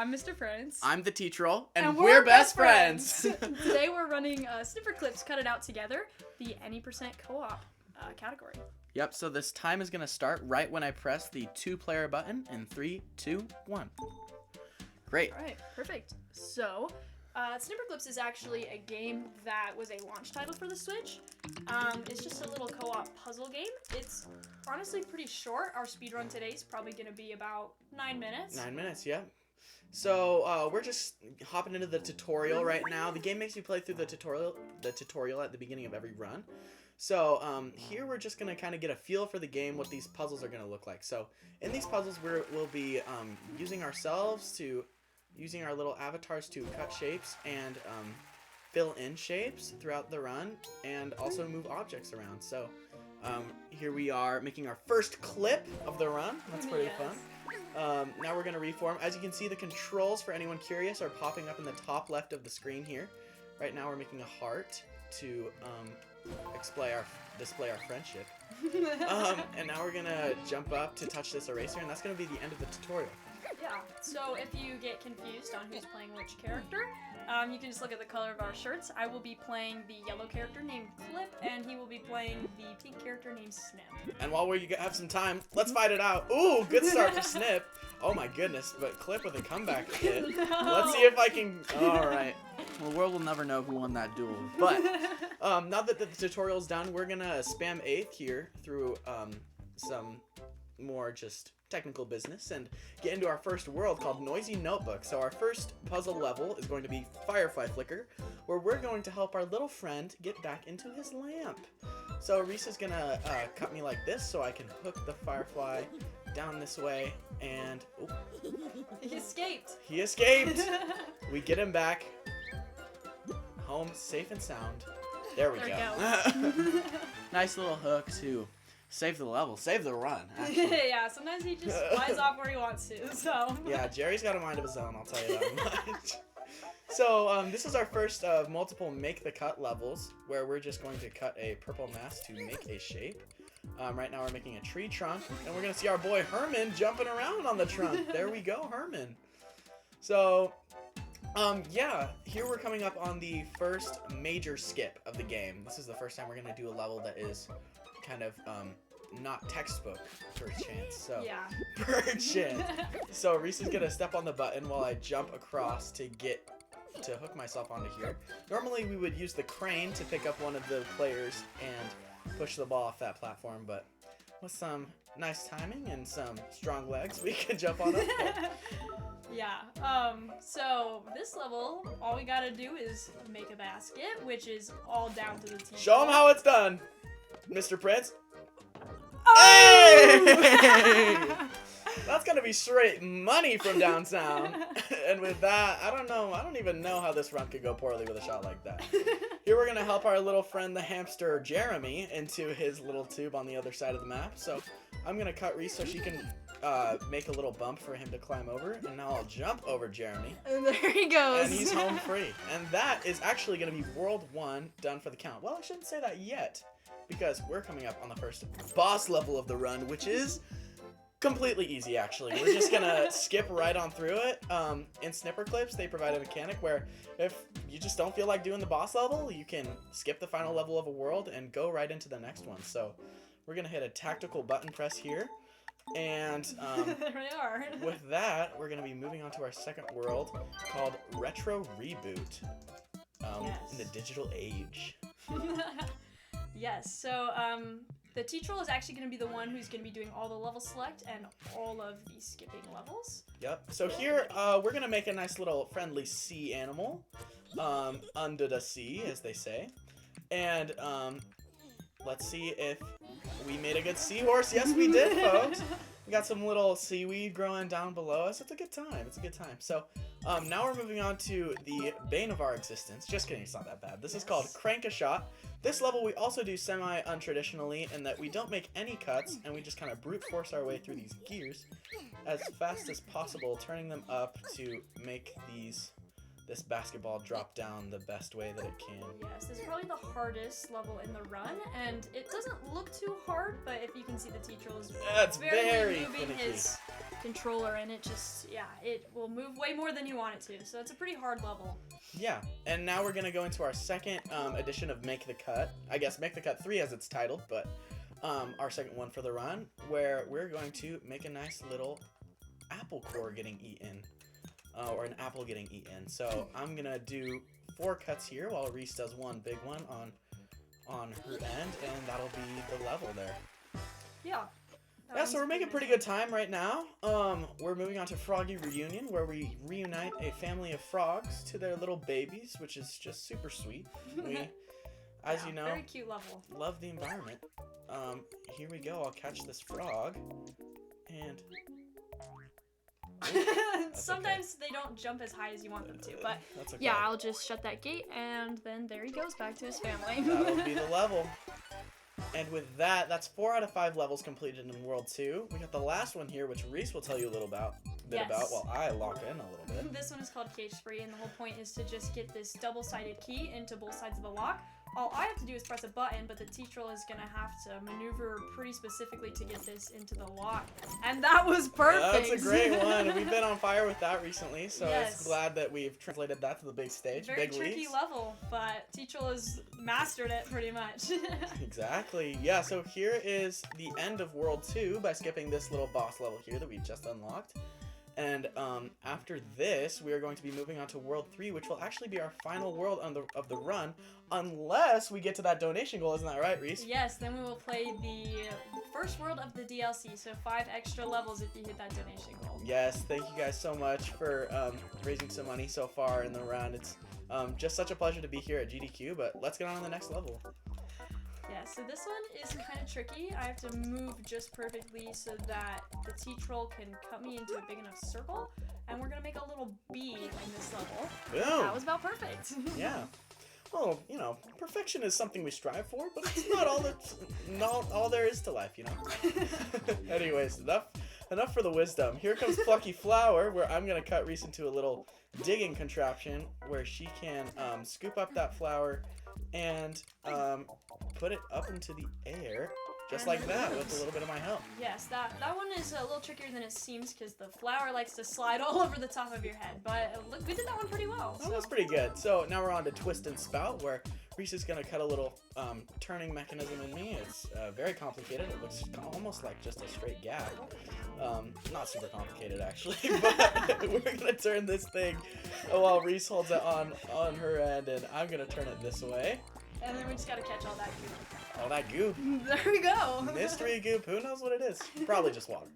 I'm Mr. Prince. I'm the T-Troll, and we're best friends. Today we're running Snipperclips Cut It Out Together, the any percent co-op category. Yep, so this time is going to start right when I press the 2-player button in 3, 2, 1. Great. All right, perfect. So, Snipperclips is actually a game that was a launch title for the Switch. It's just a little co-op puzzle game. It's honestly pretty short. Our speedrun today is probably going to be about 9 minutes. 9 minutes, yeah. So we're just hopping into the tutorial right now. The game makes you play through the tutorial at the beginning of every run. So here we're just going to kind of get a feel for the game, what these puzzles are going to look like. So in these puzzles we'll be using our little avatars to cut shapes and fill in shapes throughout the run and also move objects around. So here we are making our first clip of the run. That's pretty fun. Now we're going to reform. As you can see, the controls, for anyone curious, are popping up in the top left of the screen here. Right now we're making a heart to display our friendship. And now we're going to jump up to touch this eraser, and that's going to be the end of the tutorial. Yeah, so if you get confused on who's playing which character, you can just look at the color of our shirts. I will be playing the yellow character named Clip, and he will be playing the pink character named Snip. And while we have some time, let's fight it out. Ooh, good start for Snip. Oh my goodness, but Clip with a comeback hit. No. Let's see if I can... Alright. Well, the world will never know who won that duel. But now that the tutorial's done, we're going to spam 8th here through some more just technical business and get into our first world called Noisy Notebook. So our first puzzle level is going to be Firefly Flicker, where we're going to help our little friend get back into his lamp. So Reese is gonna cut me like this so I can hook the Firefly down this way, and He escaped. He escaped. We get him back home safe and sound. There we go. Nice little hook to save the level, save the run, actually. Yeah, sometimes he just flies off where he wants to, so. Yeah, Jerry's got a mind of his own, I'll tell you that much. So, this is our first of multiple Make the Cut levels, where we're just going to cut a purple mask to make a shape. Right now we're making a tree trunk, and we're going to see our boy Herman jumping around on the trunk. There we go, Herman. So, yeah, here we're coming up on the first major skip of the game. This is the first time we're going to do a level that is kind of not textbook per chance. So yeah. Per chance. So Reese is gonna step on the button while I jump across to hook myself onto here. Normally we would use the crane to pick up one of the players and push the ball off that platform, but with some nice timing and some strong legs, we can jump on up there. Yeah, so this level, all we gotta do is make a basket, which is all down to the team. Show them how it's done, Mr. Prince. Oh! Hey! That's gonna be straight money from downtown. And with that, I don't even know how this run could go poorly with a shot like that. Here we're gonna help our little friend the hamster Jeremy into his little tube on the other side of the map. So I'm gonna cut Reese so she can make a little bump for him to climb over, and now I'll jump over Jeremy. And there he goes. And he's home free. And that is actually gonna be World 1 done for the count. Well, I shouldn't say that yet, because we're coming up on the first boss level of the run, which is completely easy, actually. We're just gonna skip right on through it. In Snipperclips, they provide a mechanic where if you just don't feel like doing the boss level, you can skip the final level of a world and go right into the next one. So we're gonna hit a tactical button press here, and there we are. with that, we're gonna be moving on to our second world called Retro Reboot. In the digital age. Yes, so the T-Troll is actually going to be the one who's going to be doing all the level select and all of the skipping levels. Yep. So here we're going to make a nice little friendly sea animal under the sea, as they say. And let's see if we made a good seahorse. Yes, we did, folks. We got some little seaweed growing down below us. It's a good time. It's a good time. So now we're moving on to the bane of our existence. Just kidding, it's not that bad. This is called Crank a Shot. This level we also do semi-untraditionally in that we don't make any cuts and we just kind of brute force our way through these gears as fast as possible, turning them up to make this basketball drop down the best way that it can. Yes, this is probably the hardest level in the run, and it doesn't look too hard, but if you can see the T-Troll is It's very moving finicky. his controller, and it just, yeah, it will move way more than you want it to. So it's a pretty hard level. Yeah, and now we're gonna go into our second edition of Make the Cut. I guess Make the Cut 3 as it's titled, but our second one for the run, where we're going to make a nice little apple core getting eaten, or an apple getting eaten. So I'm gonna do 4 cuts here while Reese does one big one on her end, and that'll be the level there. Yeah. Yeah, so we're making pretty good time right now. We're moving on to Froggy Reunion, where we reunite a family of frogs to their little babies, which is just super sweet. We, as you know, very cute level. Love the environment. Here we go. I'll catch this frog, and sometimes they don't jump as high as you want them to, but that's okay. yeah, I'll just shut that gate, and then there he goes back to his family. That'll be the level. And with that, that's 4 out of 5 levels completed in World 2. We got the last one here, which Reese will tell you a little about, while I lock in a little bit. This one is called Cage Free, and the whole point is to just get this double-sided key into both sides of the lock. All I have to do is press a button, but the teacher is going to have to maneuver pretty specifically to get this into the lock. And that was perfect! That's a great one. We've been on fire with that recently, so yes. It's glad that we've translated that to the big stage. Very big tricky leagues. level, but teacher has mastered it pretty much. Exactly. Yeah, so here is the end of World 2 by skipping this little boss level here that we just unlocked. And after this, we are going to be moving on to World 3, which will actually be our final world of the run, unless we get to that donation goal. Isn't that right, Reese? Yes, then we will play the first world of the DLC, so 5 extra levels if you hit that donation goal. Yes, thank you guys so much for raising some money so far in the run. It's just such a pleasure to be here at GDQ, but let's get on to the next level. Yeah, so this one is kind of tricky. I have to move just perfectly so that the T-Troll can cut me into a big enough circle, and we're going to make a little bee in this level. Boom! That was about perfect. Yeah. Well, you know, perfection is something we strive for, but it's not all there is to life, you know? Anyways, enough for the wisdom. Here comes Plucky Flower, where I'm going to cut Reese into a little digging contraption where she can scoop up that flower and put it up into the air, just like that, with a little bit of my help. Yes, that one is a little trickier than it seems because the flower likes to slide all over the top of your head, but look, we did that one pretty well. That was pretty good. So now we're on to Twist and Spout, where Reese is going to cut a little turning mechanism in me. It's very complicated. It looks almost like just a straight gap. Not super complicated, actually, but we're going to turn this thing while Reese holds it on her end, and I'm going to turn it this way. And then we just got to catch all that goop. All that goop. There we go. Mystery goop. Who knows what it is? Probably just water.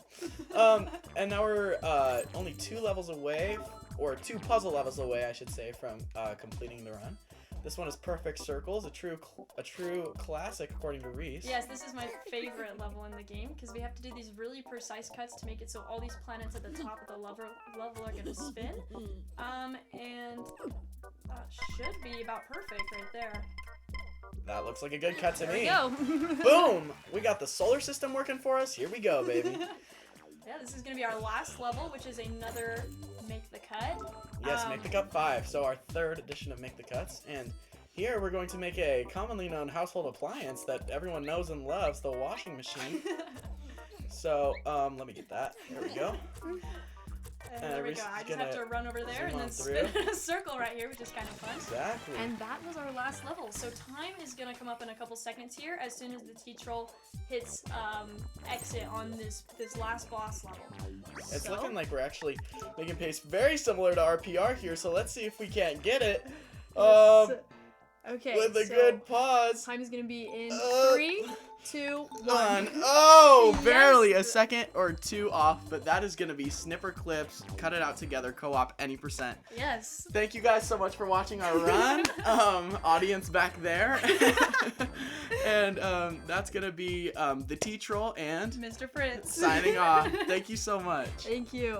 And now we're only 2 levels away, or 2 puzzle levels away, I should say, from completing the run. This one is Perfect Circles, a true classic according to Reese. Yes, this is my favorite level in the game because we have to do these really precise cuts to make it so all these planets at the top of the level are gonna spin. And that should be about perfect right there. That looks like a good cut to me. There we go. Boom! We got the solar system working for us. Here we go, baby. Yeah, this is gonna be our last level, which is another Make the Cut. Yes, Make the Cut 5. So our 3rd edition of Make the Cuts. And here we're going to make a commonly known household appliance that everyone knows and loves, the washing machine. So, let me get that. There we go. And there we go. I just have to run over there and then spin in a circle right here, which is kind of fun. Exactly. And that was our last level. So time is going to come up in a couple seconds here as soon as the T-Troll hits exit on this last boss level. It's looking like we're actually making pace very similar to RPR here, so let's see if we can't get it. Okay. With a good pause. Time is going to be in 3, 2, 1. Oh, Yes. barely a second or 2 off, but that is going to be Snipperclips, Cut It Out Together, co-op any percent. Yes. Thank you guys so much for watching our run, audience back there. And that's going to be the T-Troll and Mr. Fritz. signing off. Thank you so much. Thank you.